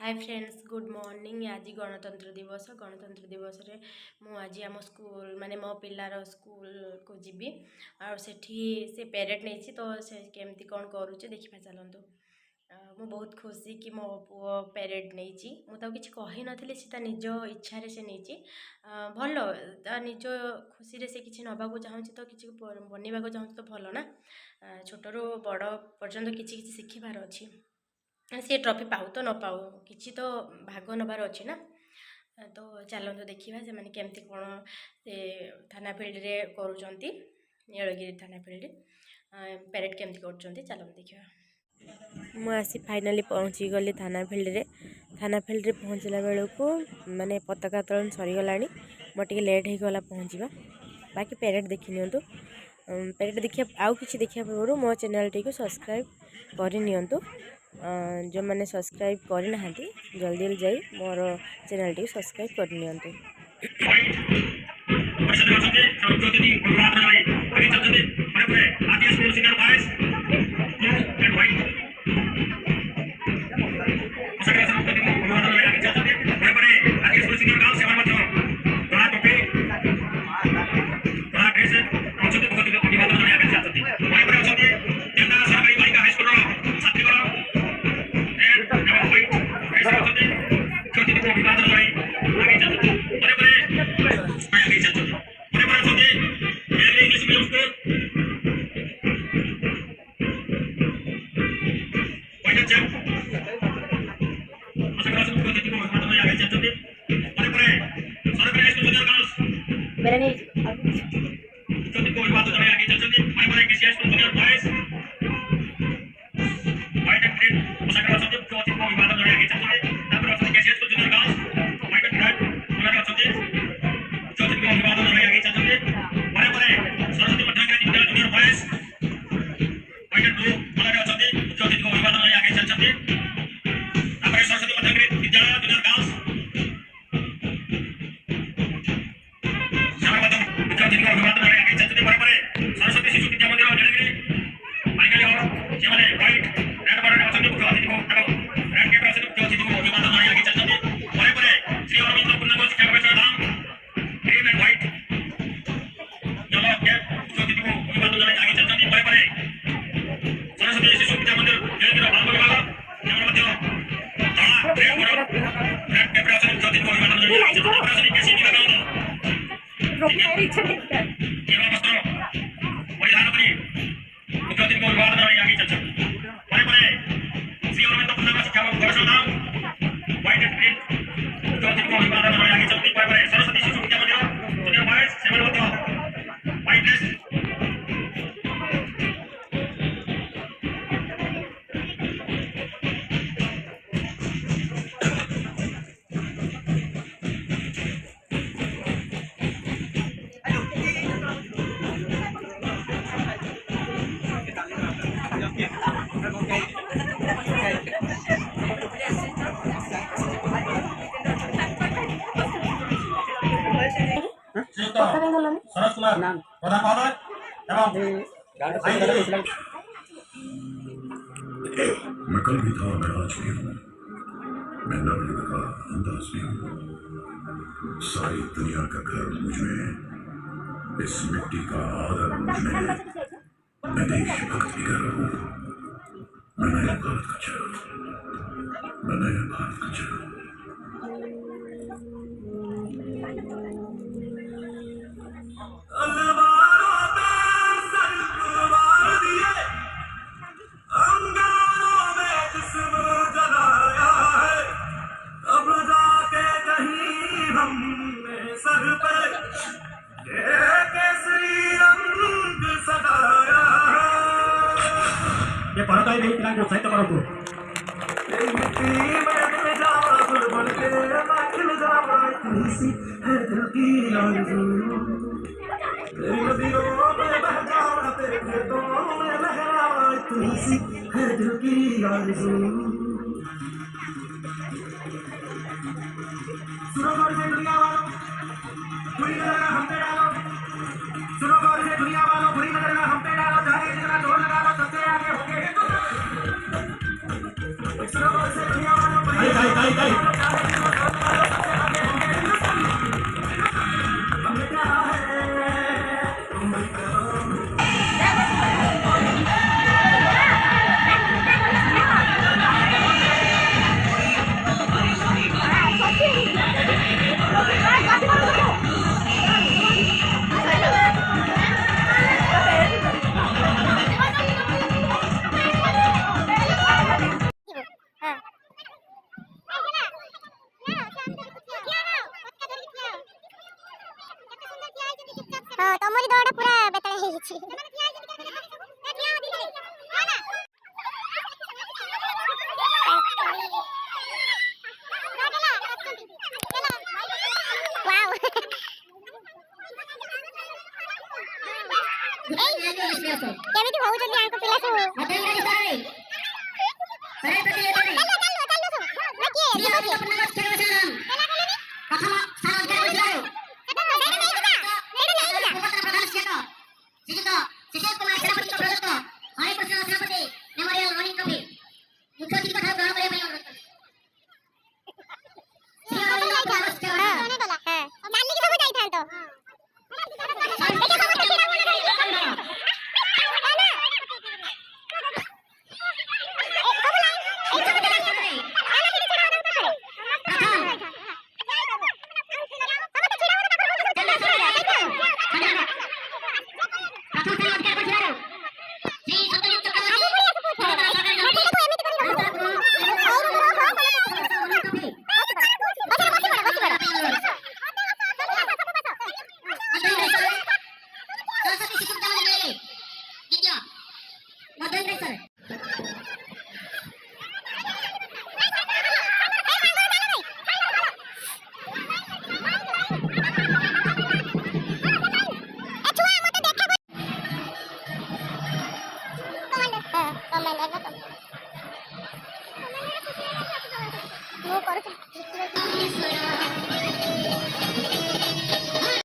Hi friends good morning. आज गणतंत्र दिवस रे मु आज आम स्कूल माने मो पिलार स्कूल को जीवी और सेठी से पेरेड नहीं तो से केमती कौन करूचे देखिपा चलतु। मु बहुत खुशी कि मो पुओ पेरेड नहीं मुझे किसी कही नी से निज इच्छा से नहीं भल निज खुशी से किसी नवा चाहूँगी तो किसी बनवा चाहूँगी तो भल ना। छोट रू बड़ पर्यंत किसी शिखिबार अच्छी सी ट्रॉफी पाऊ तो न पाऊ किसी तो भाग नबार अच्छी ना। तो चलते देखा से मैंने केमती कौन से थाना फिल्ड रे करुँच नीलगिरी थाना फिल्ड पेरेड केमती कर चलते देखा। मुझे फाइनाली पहुँची गली थाना फिल्ड रे पहुँचला बेलू को माने पताका तोलन सरीगला मोटे लेट होगा पहुँचवा। बाकी पेरेड देखी नियंतु। पेरेड देखिए आउ किसी देखा पूर्व मो चैनल टी को सब्सक्राइब करनी। जो मैंने सब्सक्राइब करना जल्दी जल्दी जाई मोर चैनल टी सब्सक्राइब करनी। मैं कल भी था, मैं आज भी हूँ, मैं नब्ल का अंदाज भी हूँ। सारी दुनिया का घर मुझ में, इस मिट्टी का आदर मुझ में। मैं देशभक्त भी कर हूँ। मैं नए भारत का चेहरा, मैं नए भारत का चेहरा। ये पढ़ता ही नहीं इतना प्रोत्साहित करो तो କେମିତି ହଉଛନ୍ତି ଆଙ୍କ ପିଲା ସବୁ ମତେ ଇଂରାଜୀ ସାରେ ପରେ ପ୍ରତି ଏଠାରେ ଚାଲୁ ସବୁ ନା କିଏ ଯିବ କିଏ ପ୍ରଥମ ସ୍ଥାନ ଅଧିକାର କରିଥିବାରୁ ଶ୍ରୀଯୁକ୍ତ ଶିଶିର କୁମାର ସେନାପତିଙ୍କ ପ୍ରଦତ୍ତ ହରେକୃଷ୍ଣ ସେନାପତି ମେମୋରିଆଲ ରନିଂ ଟ୍ରଫି ମୁଖ୍ୟ ଅତିଥି କଥା ଗ୍ରହଣ କରିବା ପାଇଁ ଅନୁରୋଧ କରୁଛି। ମୁଁ କରୁଛି